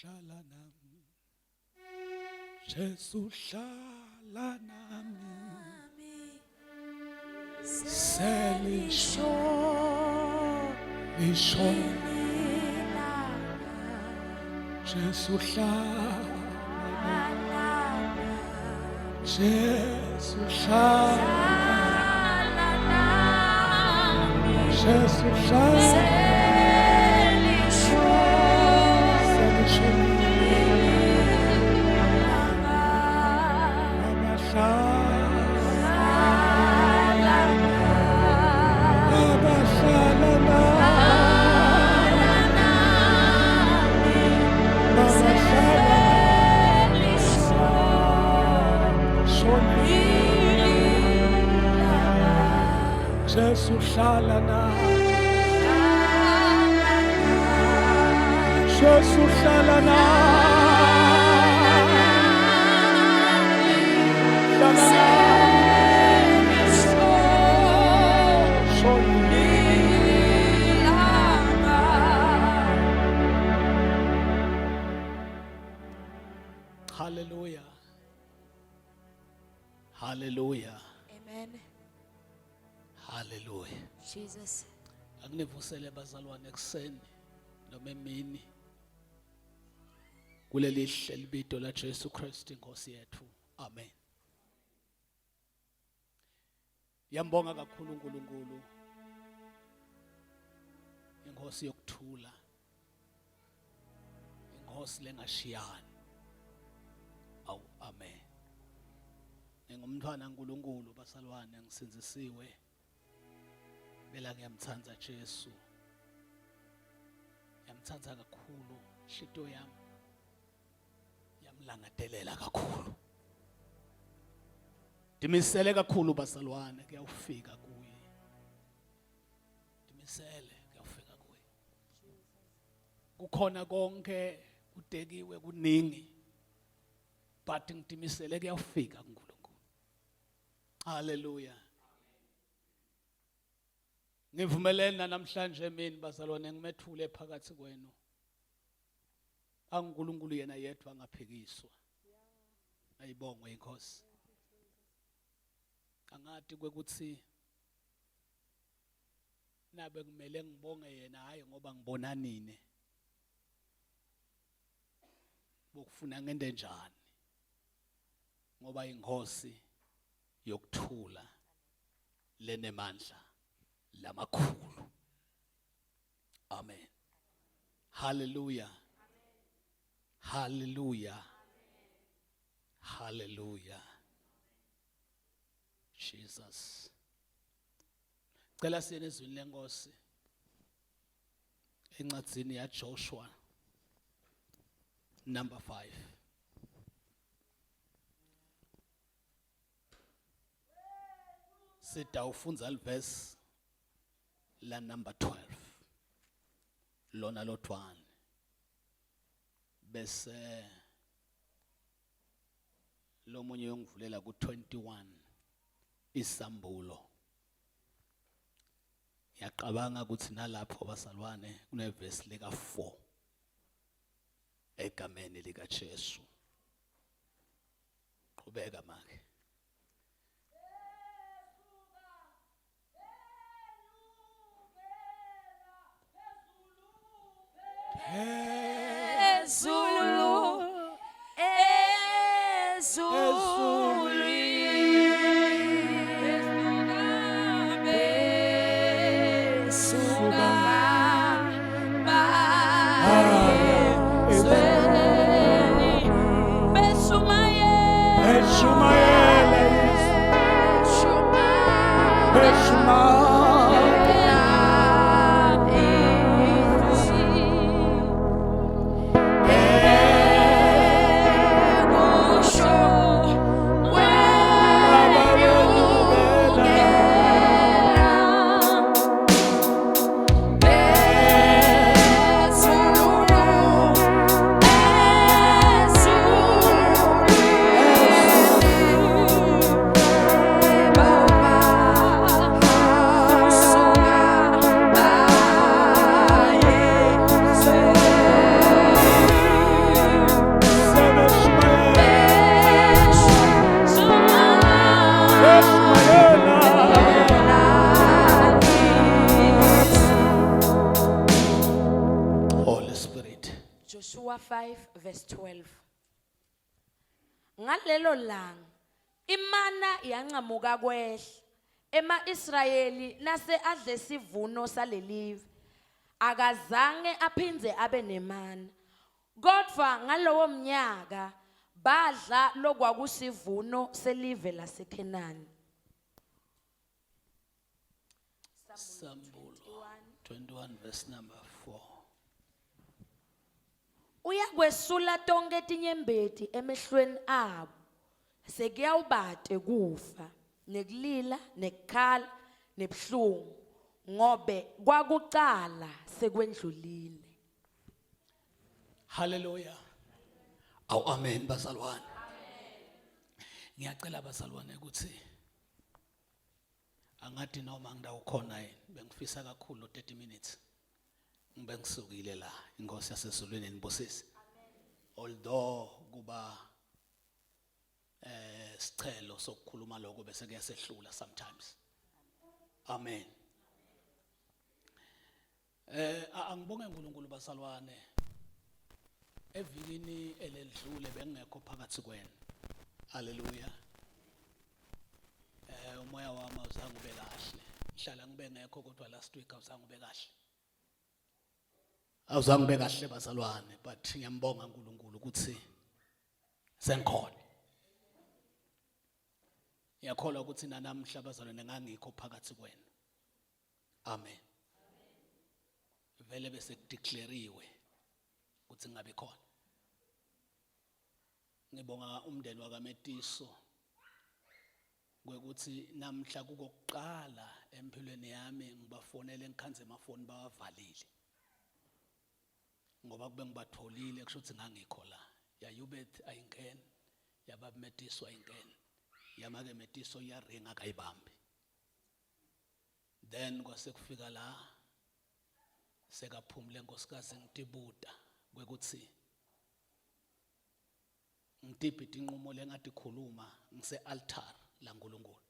hlala nami, Jesu hlala nami, selisho lisho, Jesu hlala, Jesu hlala, Jesu hlala. Jesu hlala nami, Jesu hlala nami, hlala nami, Hallelujah. Hallelujah. Amen. Hallelujah. Jesus. Akunivusele bazalwane ekseni noma emini kuleli hle libito la Jesu Kristu inkosi yethu. Amen. Yambonga kakhulu uNkulunkulu. Inkosi yokuthula. Inkosi lengashiyani. Awu amen. Ngingumntwana kaNkulunkulu basalwane ngisinzisiwe. Bela ngiyamthanda Jesu. Ngiyamthanda kakhulu, inhliziyo yami yamlangadelela kakhulu. Dimisele kakhulu basalwane kuyawufika kuye. Dimisele kuyawufika kuye. Kukhona konke kudekiwe kuningi. But ngidimisele kuyawufika kuNkulunkulu. Hallelujah. Ngivumelene namhlanje mina bazalwane ngimethule phakathi kwenu. AnguNkulunkulu yena yedwa angaphikiswa. Ayibongwe inkosi. Angathi kwekuthi nabe kumele ngibonge yena hayi ngoba ngibona nini. Bokufuna ngende njani. Ngoba inkosi yokuthula lenemandla lamakhulu. Amen. Hallelujah. Hallelujah. Hallelujah. Jesus. Cela siyene ezwini lenkosi. Encwadzini ya Joshua number 5. Sitawufunza verse la number 12. Lona lotwana. Bese lomunye yongivulela ku 21 isambulo. Yaqabanga ukuthi nalapho basalwane kune verse lika 4 egameni lika Jesu. Qhubeka make. Joshua 5 verse 12. Ngalelo langa imana yancamuka kwehle ema-Israyeli nase adle isivuno salelive akazange aphindze abe nemana kodwa ngalowo mnyaka badla lokwakusivuno selive laseKhenani. Sambulo 21 verse number 4. Uyakwesula tonke tinyembeti emehlweni abo sekuyawubate kufa nekulila nekukhala nebhlungu ngobe kwakucala sekwendlulile. Hallelujah. Aw amen bazalwane. Ngiyacela bazalwane ukuthi angathi noma ngidawukhona yini bengifisa kakhulu 30 minutes ngibe ngisukile la inkosi yasezulwini nibusisi. Although kuba sicelo sokukhuluma lokho bese kuyasehlula sometimes. Amen. Angibonge uNkulunkulu basalwane. Evikini elidlule bengekho phakathi kwenu. Hallelujah. Umoya wami awuzange ube kahle. Ngihlala ngibe ngekho kodwa last week awuzange ube kahle. Awuzange ube kahle bazalwane, but ngiyambonga uNkulunkulu ukuthi sengikhona. Ngiyakholwa ukuthi namhla bazalwane ngangikho phakathi kwenu. Amen. Vele bese kudeclareiwe ukuthi ngabe khona. Ngibonga umndeni wakaMetiso kwekuthi namhla kukokuqala empilweni yami ngibafonele ngikhanze amafoni bawavalile. Ngoba kube ngibatholile kusho ukuthi ngangikho la. Yayubeth ayingene, yabaMetiso ayingene. Yamake Metiso yaringa akayibambi. Then kwase kufika la sekaphumule nkosikazi ngitibuta kwekuthi ngitibhida inqumo lengathi khuluma ngise altar la uNkulunkulu.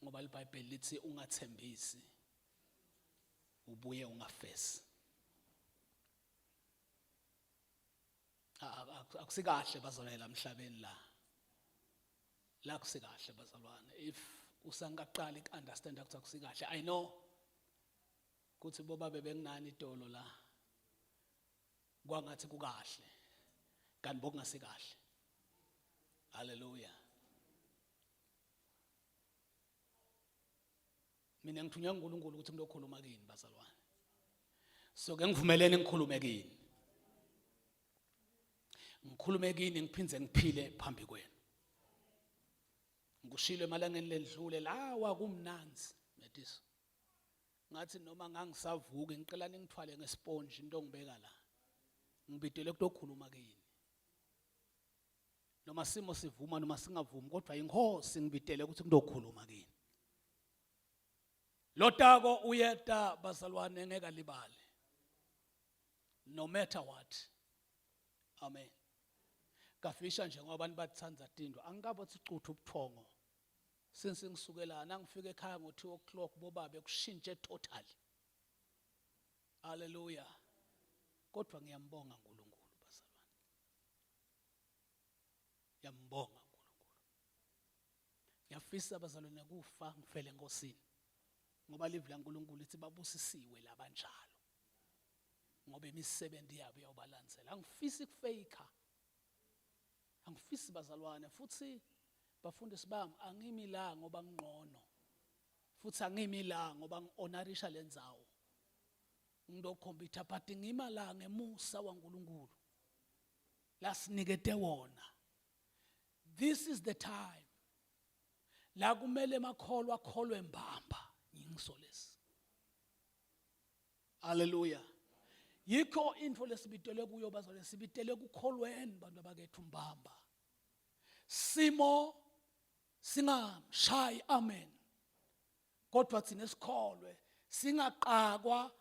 Ngoba iBhayibheli lithi ungathembisi ubuye ungafesi. Akusikahle bazalwane la emhlabeni la. La kusikahle bazalwane. If usangaqala ukunderstand ukuthi akusikahle, I know ukuthi boba bebenginani idolo la. Kwangathi kukahle. Kanti bokungasikahle. Hallelujah. Mina ngithunywa uNkulunkulu ukuthi ngizokhuluma kini bazalwane. So ke ngivumelene ngikhulume kini. Ngikhulume kini ngiphindze ngiphile phambi kwenu. Ngikushilo emalangeni ledlule la wakumnanzi Metiso. Ngathi noma ngangisavuka ngicela ningithwale ngesponge into ngibeka la. Ngibidele kutokhuluma kini. Noma simo sivuma noma singavumi kodwa inkosi ngibidele ukuthi ngizokhuluma kini. Lotako uyeta bazalwane ngeke libale. No matter what. Amen. Kafisha nje ngoba abantu bathanda tindo angikabe sicutha ubuthongo. Since ngisukela ngifike ekhaya ngo2 o'clock bobabe kushintshe totally. Hallelujah. Kodwa ngiyambonga uNkulunkulu bazalwane. Ngiyambonga uNkulunkulu. Ngiyafisa bazalwane kufa ngifele enkosini. Ngoba live la uNkulunkulu lithi babusisiwe labanjalo. Ngoba imisebenzi yabo iyabalandzela. Angifisi ukufaka. Angifisi bazalwane futhi bafundisi bami angimi la ngoba ngqono. Futhi angimi la ngoba ngihonorisha lendzawo. Ngidokhombitha but ngima la ngemusa waNkulunkulu. Lasinikete wona. This is the time. La kumele makholwa akholwe mbamba ngingisolesi. Hallelujah. Yikho info lesibitele kuyo bazalwane sibitele kukholweni bantu abakethu mbamba. Simo singamshayi amen. Kodwa thina sikholwe singaqakwa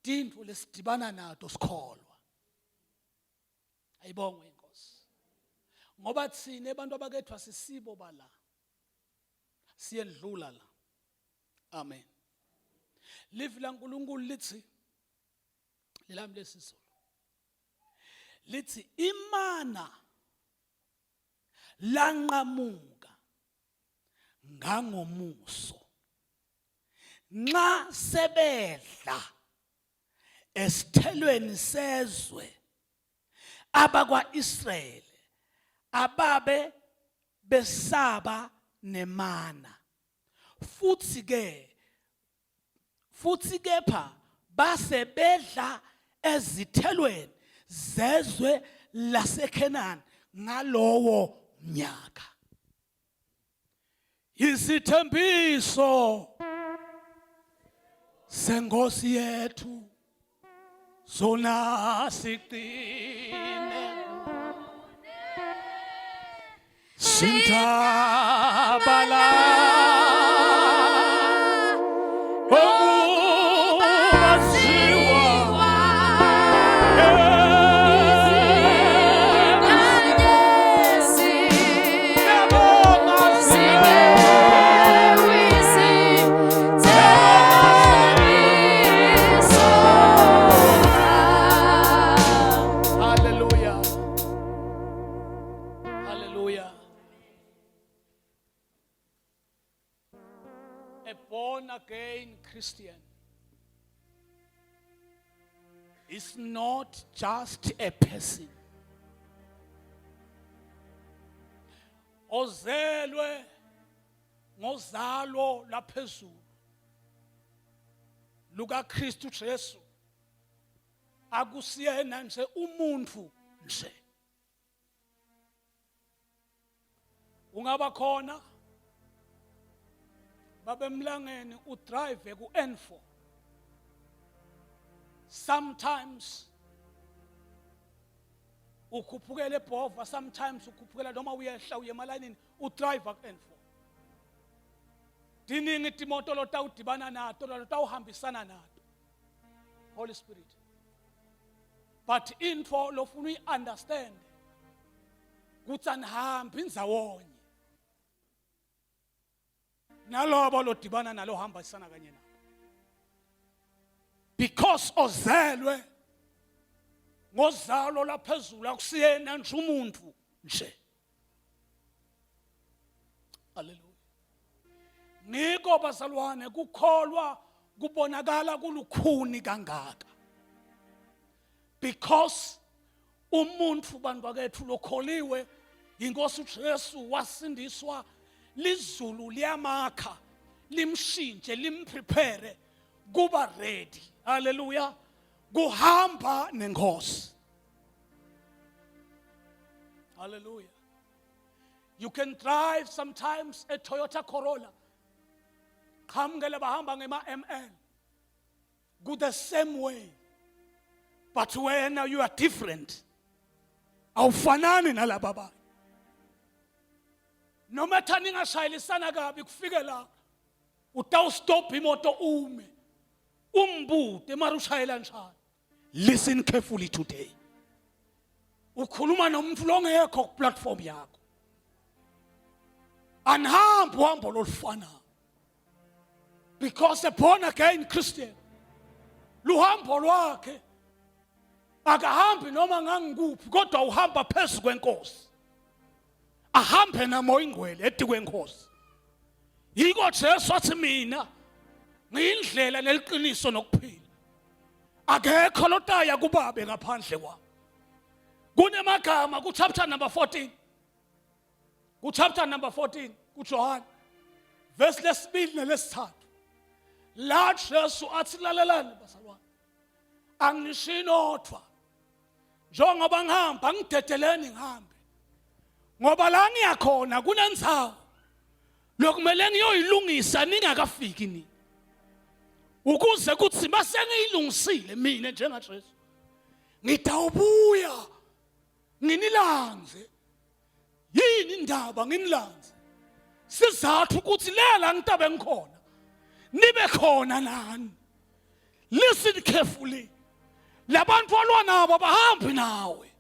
tindlu lesidibana nato sikholwa. Ayibongwe inkosi. Ngoba thina abantu abakethu asisibo bala. Siyendlula la. Amen. Live la uNkulunkulu lithi lelami lesizulu lithi imana lanqamuka ngangomuso nxa sebedla esithelweni sezwe abakwa-Israyeli ababe besaba nemana futhi kepha base bedla ezithelweni zezwe laseKhenani ngalowo mnyaka. Isithembiso sengosi yethu zona siqine sintabala born-again Christian is not just a person. Ozelwe ngozalo laphezulu luka Kristu Jesu akusiyena nje umuntu nje. Ungaba khona babemlangeni udrive ku N4. Sometimes ukhuphukela eBhova, sometimes ukhuphukela noma uyehla uye emalayinini udrive ku N4. Diningi timoto lotawudibana nato lotawuhambisana nato Holy Spirit. But info lofuna uyi-understand ukuthi anihambi ndzawonye nalobo lodibana nalo hambisana kanye nabo, because ozelwe ngozalo laphezulu akusiyena nje umuntu nje. Hallelujah. Ngiko bazalwane kukholwa kubonakala kulukhuni kangaka, because umuntu bantu bakethu lokholiwe inkosi uJesu wasindiswa lizulu liyamakha limshintshe limprepare kuba ready. Hallelujah. Kuhamba nenkosi. Hallelujah. You can drive sometimes a Toyota Corolla. Khamngele bahamba ngema ML. Go the same way. But when you are different, awufanani nalababa. No matter ningashayilisana kabi kufike la utawustop imoto ume umbude mara ushayela njani. Listen carefully today. Ukhuluma nomuntu longekho ku platform yakho. Anihamba uhambo lolufana. Because a born again Christian luhambo lwakhe akahambi noma ngangikuphi kodwa uhamba phezulu kwenkosi. Ahambe namo ingcwele eti kwenkosi. Yiko Jesu athi mina ngiyindlela neliqiniso nokuphila. Akekho lotaya kubabe ngaphandle kwami. Kunemagama ku chapter number 14. Ku chapter number 14 kuJohane verse lesibili nelesithathu. La Jesu athi lalelani bazalwane. Angishinodwa. Njengoba ngihamba ngidedeleni ngihambe. Ngoba la ngiyakhona kunendzawo lokumele ngiyoyilungisa ningakafiki ni. Ukuze kuthi mase ngiyilungisile mina njengaJesu ngitawubuya nginilanze. Yini indaba nginilanze? Sizathu ukuthi lela ngitabe ngikhona nibekhona nani. Listen carefully. Labantu alwa nabo bahambi nawe.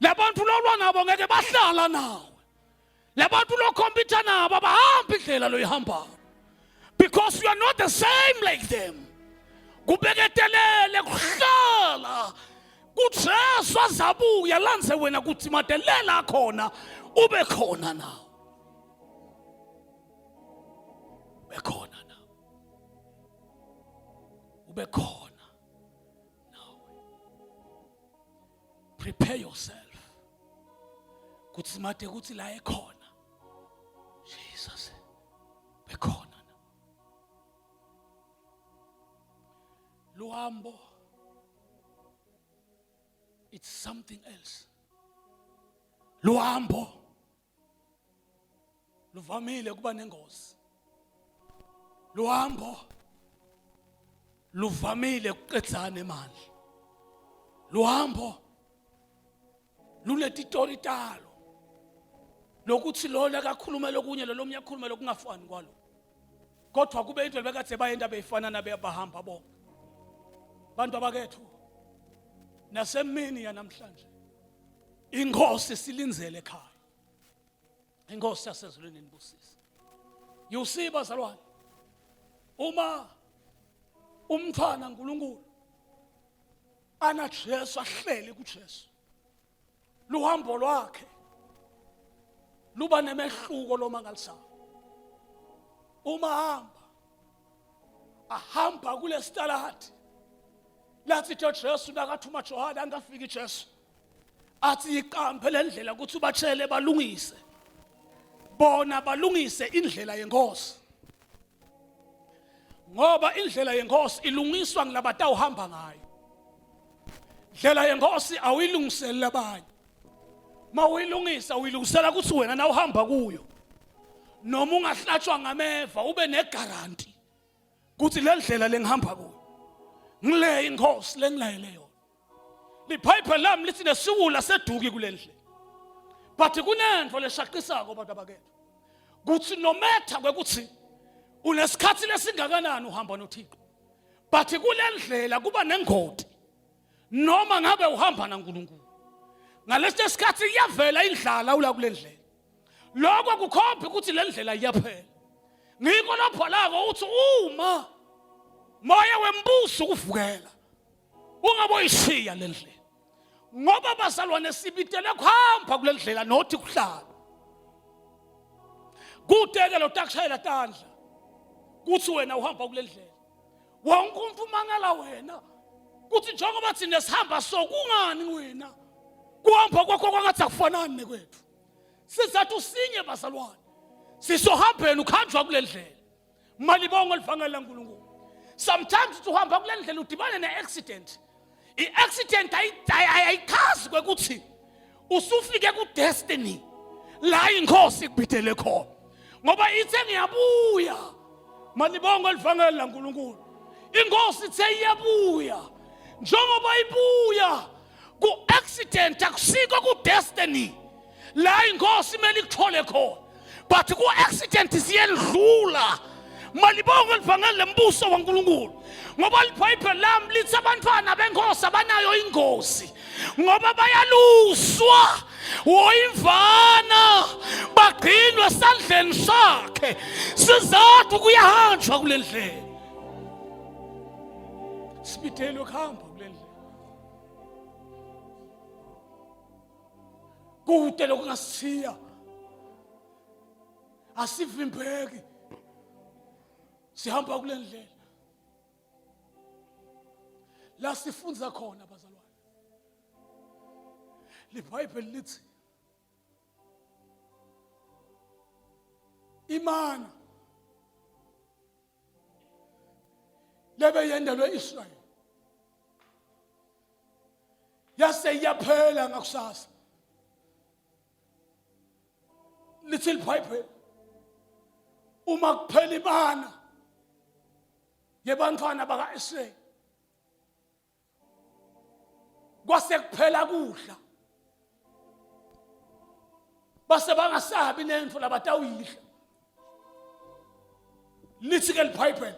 Labantu lolwa nabo ngeke bahlala nawe. Labantu lokhompyutha nabo bahambi indlela loyihambayo. Because you are not the same like them. Kubeketelele kuhlale uJesu azabuya lanze wena kuthi madelela khona ube khona nawe. Ube khona nawe. Ube khona nawe. Prepare yourself. Kuthi made kuthi la ekhona. Jesus. Ube khona nawe. Luhambo, it's something else. Luhambo luvamile kuba nengozi. Luhambo luvamile kuqedzana emandla. Luhambo lunetitori talo lokuthi lo lakakhuluma lokunye lo lomnye akhuluma lokungafani kwalo. Kodwa kube into lebekade bayenda beyifana nabehamba bonke. Bantu abakethu nasemini yanamhlanje ingosi silinzele ekhaya. Ingosi yasezulwini inibusise. You see bazalwane, uma umthana uNkulunkulu ana Jesu ahleli kuJesu, luhambo lwakhe luba nemehluko lomangalisayo. Uma ahamba kule stalati lathi Jesu nakathuma Johana angafiki Jesu athi iqambe lendlela ukuthi ubatshele balungise, bona balungise indlela yenkosi, ngoba indlela yenkosi ilungiswa ngilabata uhamba ngayo. Indlela yenkosi awuyilungisela abanye, mawuyilungisa uyilungisela ukuthi wena na uhamba kuyo, noma ungahlatshwa ngameva ube negaranti ukuthi le ndlela lengihamba kuyo ngile inkosi lengilayele yona. Liphayiphe lami lithi nesiwula seduki kule ndlela, but kunento leshaqisako abantu abakethu kuthi nometha kwekuthi unesikhathi lesingakanani uhamba noThixo, but kule ndlela kuba nengoti noma ngabe uhamba naNkulunkulu. Ngalesi sikhathi iyavela indlala ula kule ndlela, lokho kukhomba ukuthi le ndlela iyaphela. Ngikho lapho lako uthi uma moya wembuso kuvukela ungaboyishiya le ndlela, ngoba bazalwane sibitele kuhamba kule ndlela nothi kuhlala kudeke lo takushayela tandla kuthi wena uhamba kule ndlela. Wonke umuntu mangala wena kuthi njengoba thina sihamba so kungani wena kuhamba kwakho kwangathi akufanani nekwethu. Sizathu sinye bazalwane, sisohambeni ukhanjwa kule ndlela. Malibongo livangeli laNkulunkulu. Sometimes uhamba kule ndlela udibane ne-accident. I-accident ayikhazi kwekuthi usufike ku destiny la inkosi ikubhidele khona, ngoba ithe ngiyabuya. Malibongo livangeli laNkulunkulu. Inkosi ithe iyabuya, njengoba ibuya ku accident akusiko ku destiny la inkosi mele ikuthole khona, but ku accident siyendlula. Malibongo livangeli lembuso waNkulunkulu, ngoba liBhayibheli lami lithi abantwana benkosi abanayo ingozi ngoba bayaluswa woyimvana bagcinwe esandleni sakhe. Sizathu kuyahanjwa kule ndlela, sibithelwe kuhamba kule ndlela kude lokungasithiya asivimbeki, sihamba kule ndlela la sifunza khona bazalwane. LiBhayibheli lithi imana lebe yendelwe Israyeli yase iyaphela ngakusasa. Lithi liBhayibheli uma kuphela imana yebantwana baka-Israyeli kwase kuphela kudla, base bangasabi nento labatawuyidla. Lithi ke liBhayibheli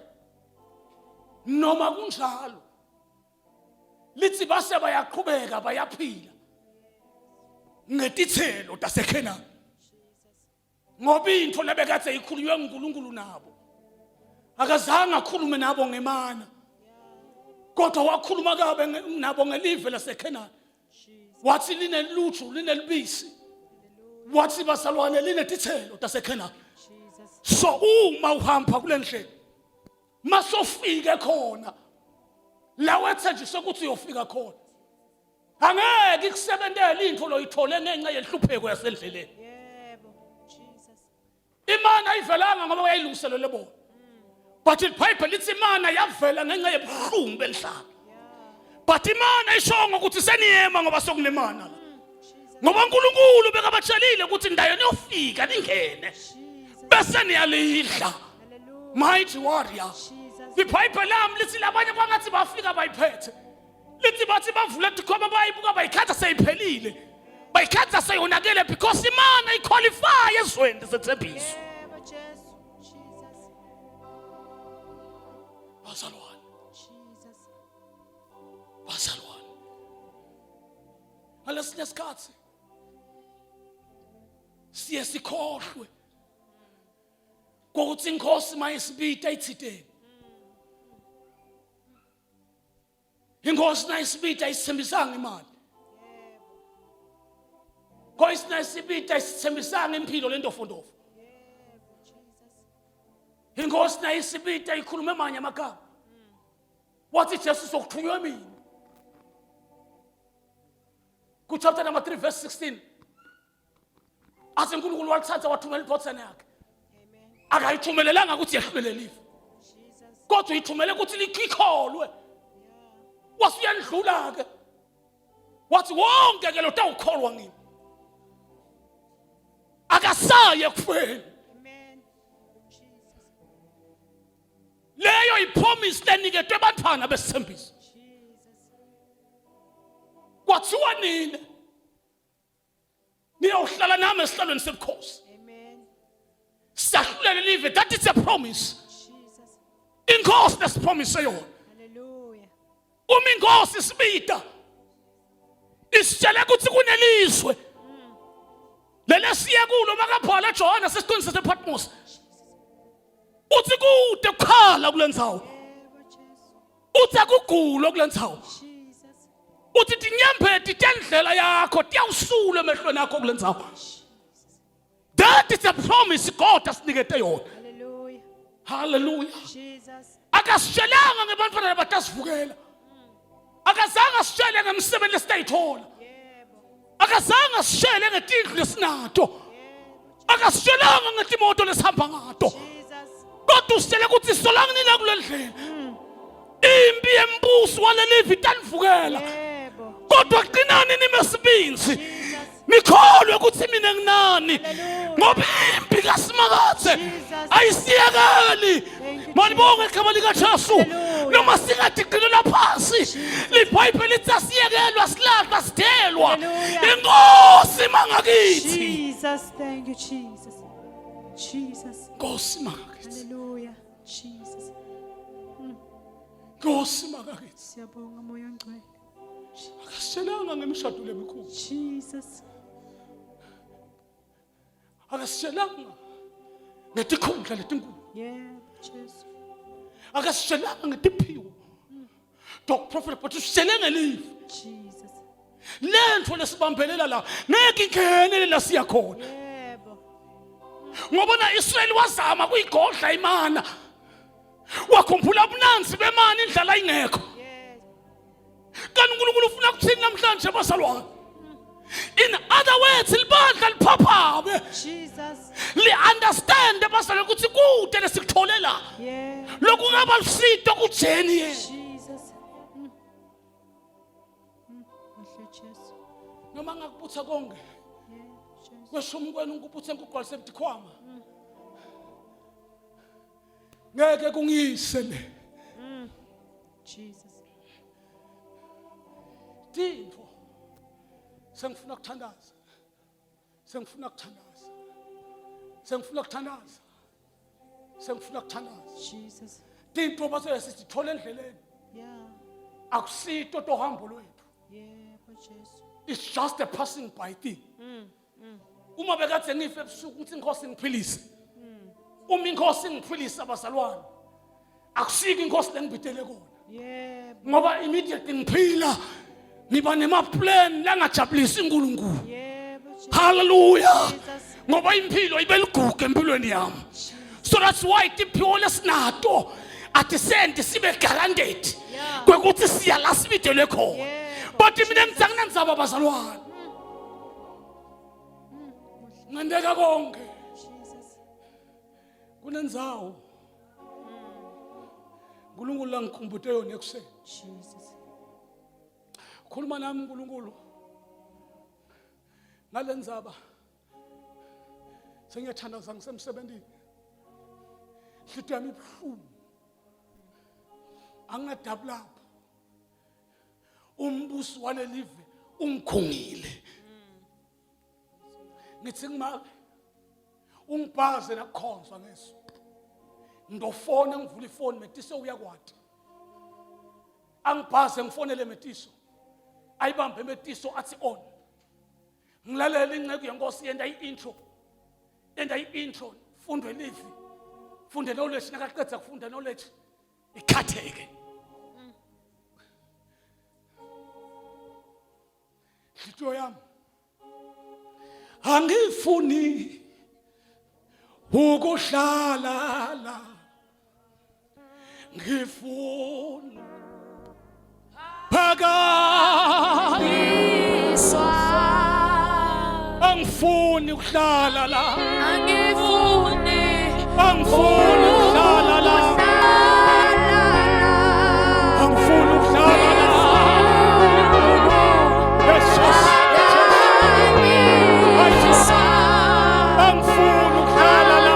noma kunjalo lithi base bayaqhubeka bayaphila ngetithelo taseKhenani, ngoba into lebekade ikhulunywe nguNkulunkulu nabo akazange akhulume nabo ngemana, kodwa wakhuluma kabe nabo ngelive laseKhenani wathi lineluthu linelibisi wathi basalwane linetithelo tasekhena so uma uhamba kulendlela masofike khona la wethenjiswe ukuthi uyofika khona angeke ikusebentele into loyithole ngenxa yenhlupheko yasendleleni imana ayivelanga ngoba uyayilungisela lebona but iBhayibheli lithi imana yavela ngenxa yebuhlungu benhlaba but imana ishongo ukuthi seniyema ngoba sokunemana la ngoba uNkulunkulu bekabatshelile ukuthi ndayo niyofika ningene bese niyalidla mighty warrior iBhayibheli lami lithi labanye kwangathi bafika bayiphethe lithi bathi bavula ikhoma bayibuka bayikhatha seyiphelile bayikhatha seyonakele because imana iqualify ezweni sethembiso bazalwane bazalwane ngalesinye isikhathi siye sikhohlwe kokuthi inkosi mayisibita ithiteni inkosi nayisibita isithembisanga imali inkosi nayisibita isithembisanga impilo lentofondofo inkosi nayisibita ikhuluma amanye amagama wathi Jesu sokuthunywa mina ku chapter number 3 verse 16 athi uNkulunkulu walithatha wathumela iphosana yakhe akayithumelelanga ukuthi yehlulele kodwa uyithumele ukuthi likhikholwe wasuyandlula ke wathi wonke ke lo tawukholwa ngini akasaye kufeni leyo ipromise leniketwe abantwana besithembiso kwathiwa nini niyohlala nami esihlalweni sebukhosi sahlulele live that is a promise inkosi lesipromise yona uma inkosi isibita isitshela ukuthi kunelizwe lele siye kulo makabhala Johana sesiqinise sePatmos uthi kude ukukhala kulendzawo uthi akugula kulendzawo uthi tinyembeti tendlela yakho tiyawusula emehlweni akho kulendzawo that is a promise God asinikete yona hallelujah Jesus akasitshelanga ngebantwana batasivukela akazange asitshele ngemsebenzi lesitayithola akazange asitshele ngetindlu lesinato akasitshelanga ngetimoto lesihamba ngato kodwa usitshele ukuthi solange nina kulendlela impi yembuso walelivi itanivukela kodwa qinani nimesibinzi nikholwe ukuthi mina nginani ngoba impi kaSimakathe ayisiyekali manibonge igama likaJesu noma singadiqilela phansi liBhayibheli lithi asiyekelwa silahlwa sidelwa inkosi mangakithi Jesus, thank you, Jesus. Jesus. inkosi mangakithi Hallelujah. Jesus. inkosi mangakithi Siyabonga moya ngcwele. akasitshelanga ngemishado lemikhulu Jesus. akasitshelanga ngetikhundla letinkulu Yeah, Jesus. akasitshelanga ngetiphiwo Dr. Prophet but usitshele ngelive Jesus. lento lesibambelela la ngeke ingene la siya khona Yebo. ngoba na Israel wazama kuyigodla imana wakhumbula ubunanzi bemana indlela ingekho Yes. kanti uNkulunkulu ufuna ukuthini namhlanje basalwane in other words libandla liphaphabe Jesus. li understand basalwane ukuthi kude lesikutholela la Yeah. lokungaba lusito kujeni yena Jesus. Mhle Jesus. noma ngakubutha konke Yeah, Jesus. kweshumu kwenu ngikubuthe ngigqwalise mdikhwama ngeke kungiyise le Jesus. Tintfo sengifuna ukuthandaza sengifuna ukuthandaza sengifuna ukuthandaza sengifuna ukuthandaza Jesus. tintfo base sithole endleleni Yeah. akusito tohambo lwethu Yeah, Jesus. it's just a passing by thing uma bekade ngife ebusuku ukuthi inkosi ngiphilise uma inkosi ngiphilisa abazalwane akusiki inkosi lengibitele kona Yeah. ngoba immediately ngiphila ngiba nemaplan langajabulisa uNkulunkulu. Yebo, Jesus. Hallelujah. Jesus. Ngoba impilo ibeligugu empilweni yami. So that's why tiphiwo lesinato atisente sibe guaranteed Yeah. kwekuthi siya la sibidelwe khona. Yebo, But mina ngizanginandzaba bazalwane. Ngandeka konke. Jesus. Kunendzawo. uNkulunkulu langikhumbute yona ekuseni. Jesus. Khuluma nami uNkulunkulu. Ngalendzaba. Sengiyathandaza ngisemsebenzini. Hliziyo yami ibuhlungu. Anginadabu lapho. Umbuso walelive ungikhungile. Ngithi ngimake ungibhaze nakukhonzwa ngeso. Ngidofona ngivula ifoni Metiso uyakwati. Angibhaze ngifonele Metiso. Ayibambe Metiso athi on. Ngilalela inceke yenkosi yenda iintro. Enda iintro fundwe livi. Funde knowledge nakaqedza kufunda knowledge ikhatheke. Hliziyo yami angifuni ukuhlala la. Ngifuna phakami. Angifuni ukuhlala la. Angifuni ukuhlala la. Angifuni ukuhlala la. Jesus. Angifuni ukuhlala la.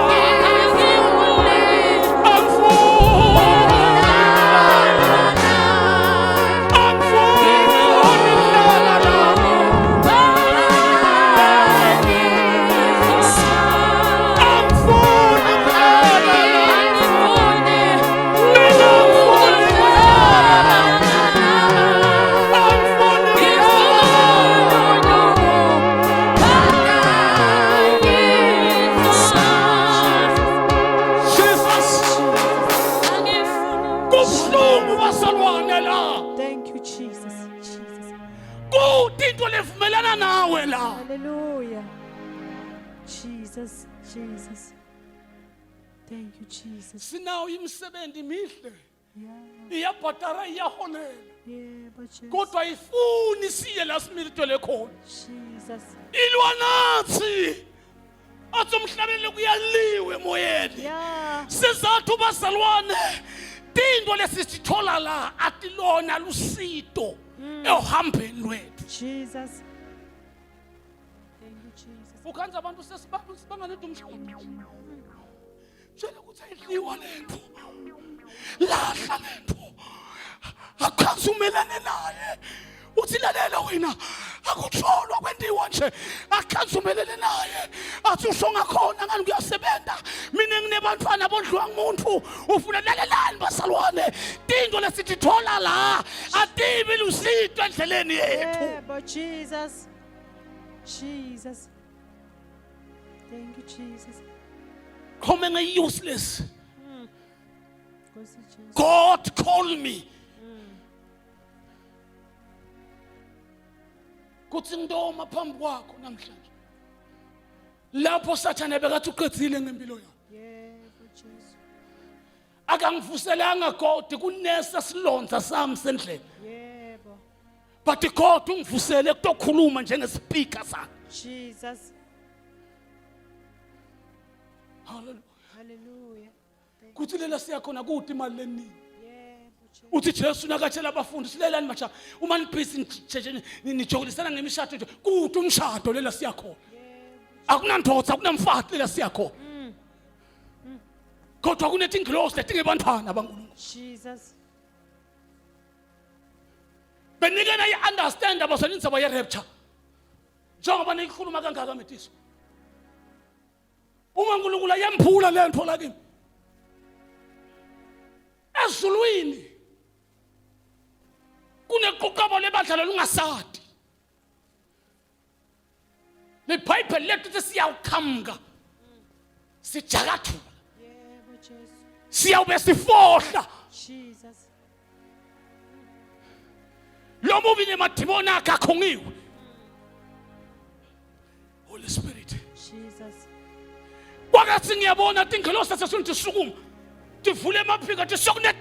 Thank you, Jesus. Jesus. Hallelujah. Jesus. Jesus. Thank you, Jesus. Sinawo imisebenzi mihle. Yeah. Iyabhatara iyaholela. Yeah, but Jesus. Kodwa ifuni siye la similitele khona. Jesus. Ilwa nathi. Athi umhlabeni kuyaliwe emoyeni. Yeah. Sizathu bazalwane. Tinto lesisithola la atilona lusito ehambeni lwethu. Jesus. Thank you, Jesus. Ukhanza abantu sesibanganeda umhlaba. Tshela ukuthi ayidliwa lento. Lahla lento. Akhanza umelane naye. Uthi lalela wena akutholwa kwendiwa nje. Akhanza umelane naye. Athi usho ngakhona ngani kuyasebenza. Mina nginebantwana bondliwa ngumuntu. Ufuna lalelani basalwane. Tinto lesithola la atibi lusito endleleni yethu. Yeah, but Jesus. Jesus. Thank you, Jesus. Coming a useless. Because Jesus. God called me. Kuthi ngidoma phambi kwakho namhlanje. Lapho Satan ebekathi uqedile ngempilo yakho. Yeah, but Jesus. Akangivuselanga God kunesa silonza sami sendlela. Yeah, but But God ungivusele kutokhuluma njengespeaker sakhe. Jesus. Hallelujah. Hallelujah. Kuthi lela siyakhona kuthi imali leningi. Yeah, but Jesus. Uthi Jesu nakatshela abafundi silelani macha uma nibhisi nijolisana ngemishado nje kuthi umshado lela siyakhona. Akunandodza akunamfati lela siyakhona. Kodwa kunethi ingilosi letingebantwana baNkulunkulu. Jesus. Benikena i-understand abasenindzaba ye-rapture. Njengoba nikhuluma kangaka Metiso. Uma uNkulunkulu ayemphula lento la kimi. Ezulwini kuneqhuqabo lebadlalo lungasadi. LeBhayibheli lethu siyawukhamka. Sijakathula. Yeah, but Jesus. Siyawube sifohla. Jesus. Lo noma ubine madimoni akhe akhongiwe. Holy Spirit. Jesus. Kwakathi ngiyabona tingelosi sasunithi sukuma. Tivule emaphika ti sokune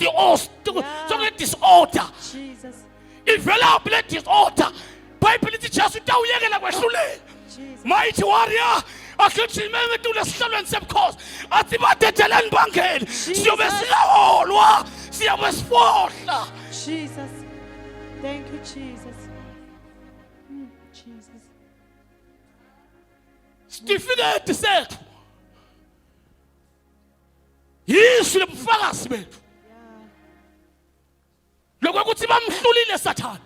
disorder. Jesus. Ivela ble disorder. Bible lithi Jesu utawuyekela kwehlulela. Jesus. Mighty warrior, akhithi tule sihlalweni sebukhosi. Athi badedeleni bangeli. Siyobe silaholwa, siyabe sifohla. Jesus. Thank you, Jesus. Jesus. Sitifiketi sethu. Yisu lebufakazi bethu. Lokho ukuthi bamhlulile Sathane.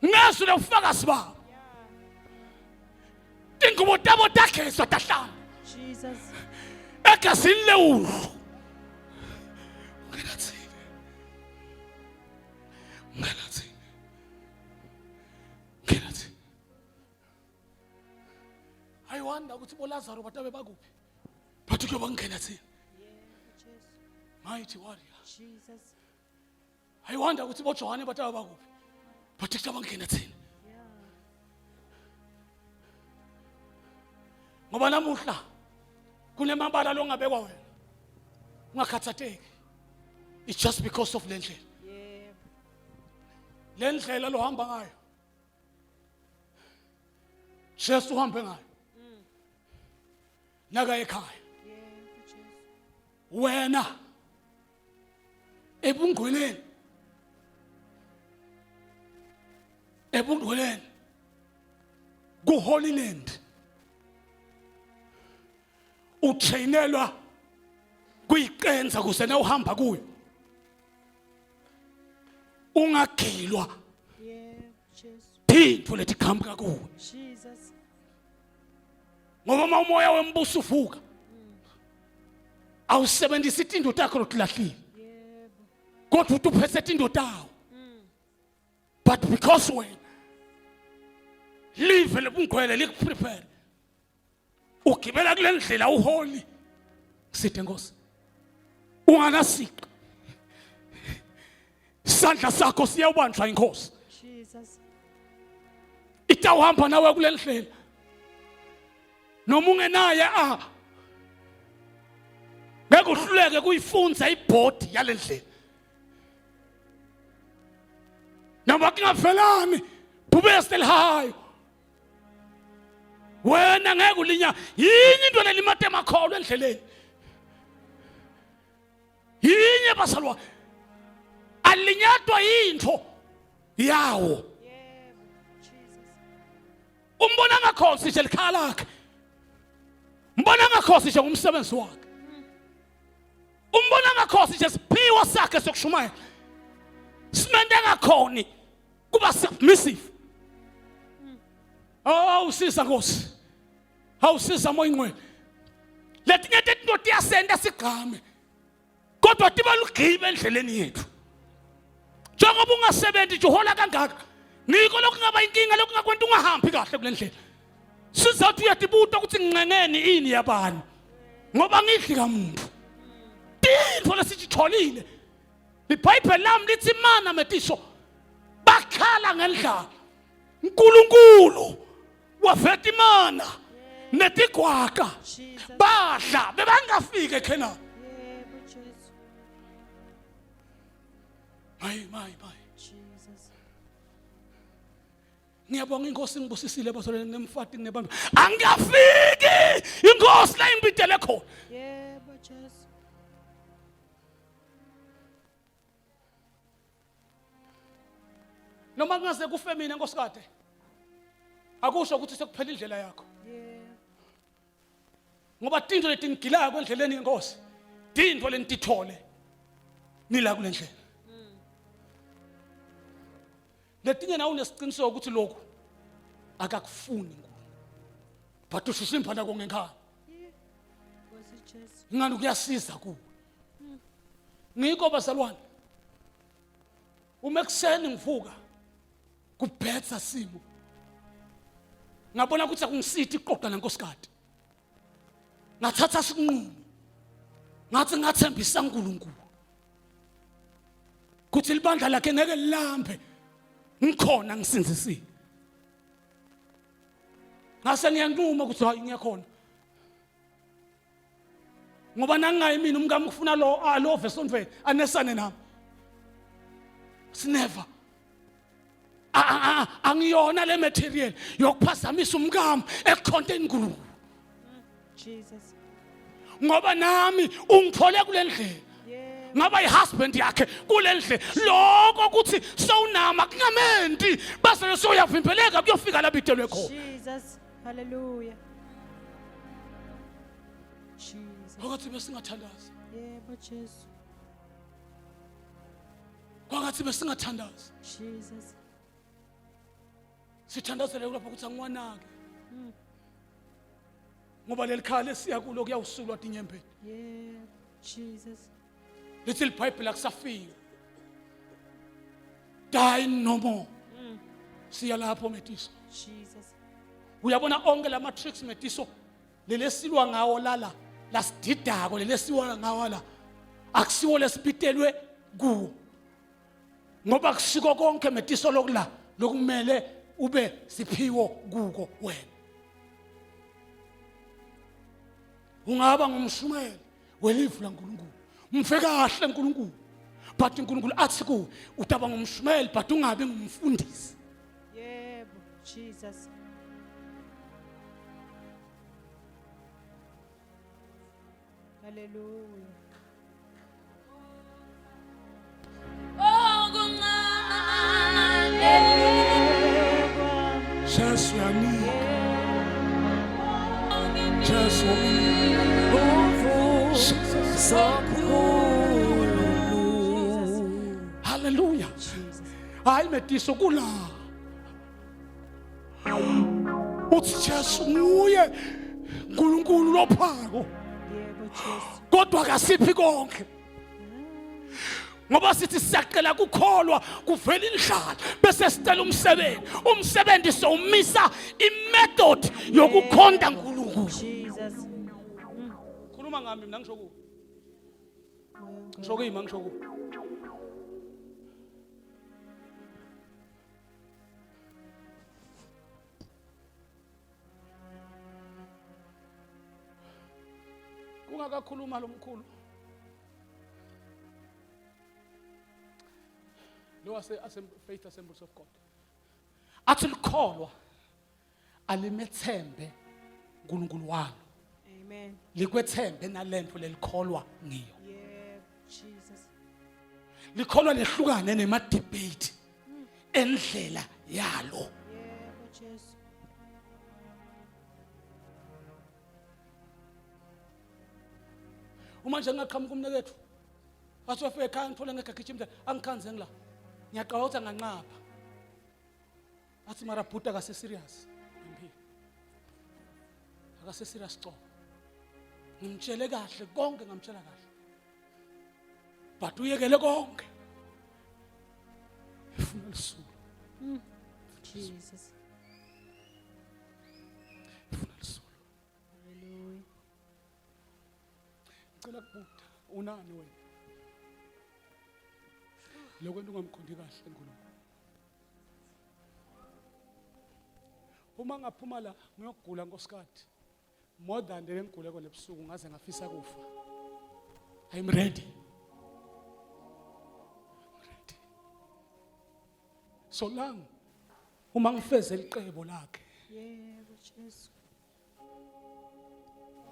Ngezwe lebufakazi babo. Ingubo tabo takheswa tahlala. Jesus. Egazini lewulu. Ngelathi. I wonder ukuthi boLazaro batabe bakuphi. Bathi kuyoba ngena thina. Mighty warrior. Jesus. I wonder ukuthi boJohane batabe bakuphi. Bathi kuyoba ngena thina. Ngoba namuhla kunemabala longabekwa wena. Ungakhathateki. It's just because of le ndlela. Le ndlela lohamba ngayo. Jesu uhambe ngayo. Naka ekhaya. Wena ebungcweleni ku Holy Land utrainelwa kuyiqenza kuze na uhamba kuyo ungagilwa phindvo letikhamba kuwe Jesus. ngoba uma umoya wembuso uvuka awusebenzisa itinto takho lotilahlile kodwa utuphethe itinto tawo but because when live lebungcwele likuprepare ugibela kule ndlela uholy sithe Nkosi unganasika isandla sakho siyawubanjwa inkosi Jesus. itawuhamba nawe kule ndlela noma ungenaye ngeke uhluleke kuyifunza ibhodi yale ndlela noma kungavelani bube selihayo wena ngeke ulinya yinye into lelimate emakholo endleleni yinye basalwa alinyatwa into yawo umbona ngakhosi nje likhala lakhe umbona ngakhosi nje umsebenzi wakhe umbona ngakhosi nje siphiwa sakhe sokushumayela simende ngakhoni kuba submissive usisa Nkosi awusisa moya ingcwele letinye into tiyasenda sigqame kodwa tibalugqibe endleleni yethu njengoba ungasebenzi nje uhola kangaka niko lokungaba inkinga lokungakwenta ungahambi kahle kule ndlela sizathu uyatibuta ukuthi nginqeneni ini yabani ngoba ngidli kamuntu into lesitholile iBhayibheli lami lithi mana metisho bakhala ngendlala uNkulunkulu waveta imana netigwaka badla bebangafika ekhena my Jesus. ngiyabonga inkosi ngibusisile basolene nemfati nebantu angafiki inkosi la ingibidele khona Yebo Jesu. noma kungaze kufe mina nkosikazi akusho ukuthi sekuphela indlela yakho ngoba tinto letingilayo kwendleleni inkosi tinto lentithole nila kule ndlela letinye nawe unesiqiniseko ukuthi lokhu akakufuni but ushishimba nako ngekhaya Nkosi Jesu. ngani kuyasiza kuwe ngiko bazalwane uma ekseni ngivuka kubhetha simo ngabona ukuthi akungisiti iqoqa nenkosikazi ngathatha isinqumo ngathi ngathembisa uNkulunkulu ukuthi libandla lakhe ngeke lilambe ngikhona ngisinzisile. Ngase ngiyanquma ukuthi hayi ngiyakhona. Ngoba nangayi mina umkami ufuna lo verse onve anesane nami. Never. Angiyona le material yokuphazamisa umkami ekukhonte inkulunkulu. Jesus. Ngoba nami ungithole kule ndlela. Ngaba ihusband yakhe kule ndlela. Lokho ukuthi sowunama kungamenti base soyavimbeleka kuyofika la bitelwe khona. Jesus. Hallelujah. Jesus. Kwathi besingathandazi. Yebo Jesu. Kwathi besingathandazi. Jesus. Sithandazele lapho ukuthi angiwanake. Ngoba lelikhaya siya kulo kuyawusulwa tinyembeni. Yeah. Jesus. Lithi iBhayibheli akusafiki. Die no more. Siya lapho Metiso. Jesus. Uyabona onke lama tricks Metiso lelesilwa ngawo la sididako lelesiwa ngawo la akusiwo lesipitelwe kuwo. Ngoba kusiko konke Metiso lokumele ube siphiwo kuko wena. Ungaba ngumshumeli welivu laNkulunkulu. Mfe kahle uNkulunkulu. But uNkulunkulu athi ku utaba ngumshumeli but ungabe ngumfundisi. Yebo Jesus. Hallelujah. Oh kuncane Jesu yami. Jesu Hallelujah. Hayi Metiso kula. Uthi Jesu nguye uNkulunkulu lophako. Yebo Jesu. Kodwa kasiphi konke. Ngoba sithi siyaqela ukukholwa kuvela indlala bese sicela umsebenzi sowumisa imethod yokukhonda uNkulunkulu. Jesus. Khuluma ngami mina ngisho ku. Ngisho kuyima ngisho ku. Kungakakhuluma lo mkhulu. Lo Faith Assemblies of God. Athi likholwa alimethembe uNkulunkulu walo. Amen. Likwethembe nalento lelikholwa ngiyo. Yebo Jesus. Likholwa lehlukane nema debate endlela yalo. Yebo Jesu. Uma nje ngaqhamuka umnekethu athi wafika ekhaya ngithola ngegagijima angikhanze ngila. Ngiyaqawutha nganqapha. Athi mara bhuta akase serious. Ngimphile. Akase serious co. Ngimtshele kahle konke ngamtshela kahle. But uyekele konke. Ufuna lisuku. Jesus. Ufuna lisuku. Hallelujah. Cela kubuta unani wena? Lokwento ungamkhondi kahle eNkulunkulu. Uma ngaphuma la ngiyogula nkosikazi. More than le ngiguleko lebusuku ngaze ngafisa kufa. I'm ready. So long uma ngifeze iqebo lakhe. Yebo Jesu.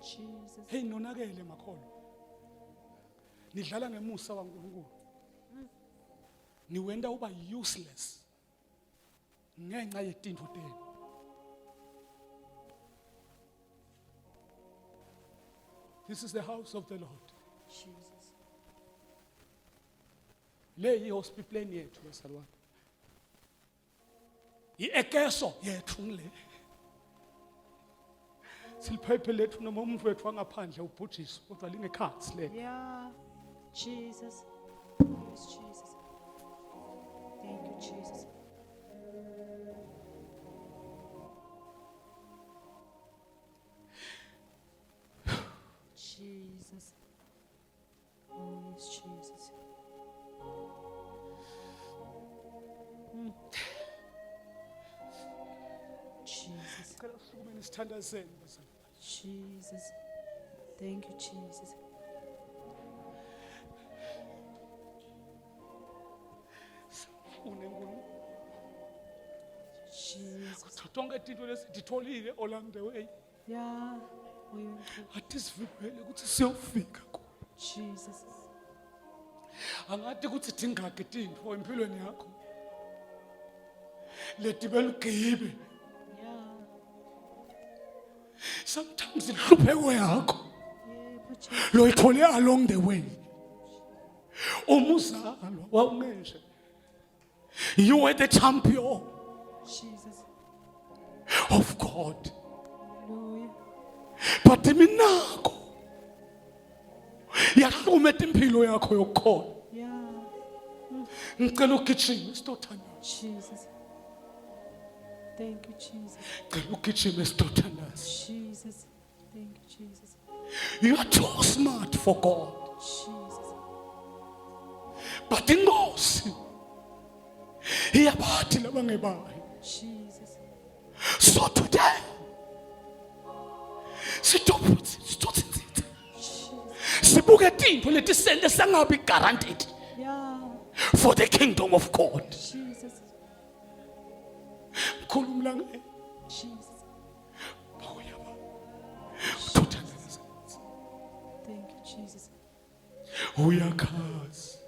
Jesus. Hey nonakele makholo. Nidlala ngemusa kaNkulunkulu. Niwenda uba useless. Ngenxa yetinto tenu. This is the house of the Lord. Jesus. Le hospital yethu wesalwana. Iekeso yethu ngile. Silphephe lethu noma umfowethu wangaphandle ubhujiswa kodwa lingekhathi le. Yeah. Jesus. Yes, Jesus. Thank you, Jesus. Jesus. Oh, yes, Jesus. Cela sikumeni sithandazeni bazalwane. Jesus. Thank you, Jesus. uNkulunkulu Jesus. tonke izinto lesititholile along the way Yeah. Uyonkulu. atisivumele ukuthi siyofika ku Jesus. angati ukuthi dingaki izinto empilweni yakho letibela ugibe Yeah. sometimes ihlupheko yakho Yebo, Jesus. loyithole along the way umuzalwa wawungenje you were the champion Jesus. of God Hallelujah. but minako yahluma impilo yakho yokukhona Yeah. ngicela ugijime sitothandana Jesus. Thank you, Jesus. ngicela ugijime sitothandana Jesus. Thank you, Jesus. you are too smart for God Jesus. but ingozi iyabathi labangebayo Jesus. so today Jesus. sibuke izinto letisente sangabi guaranteed Yeah. for the kingdom of God Jesus. khulumla nge Jesus. bawuyaba utothandana Thank you, Jesus. uyakhazi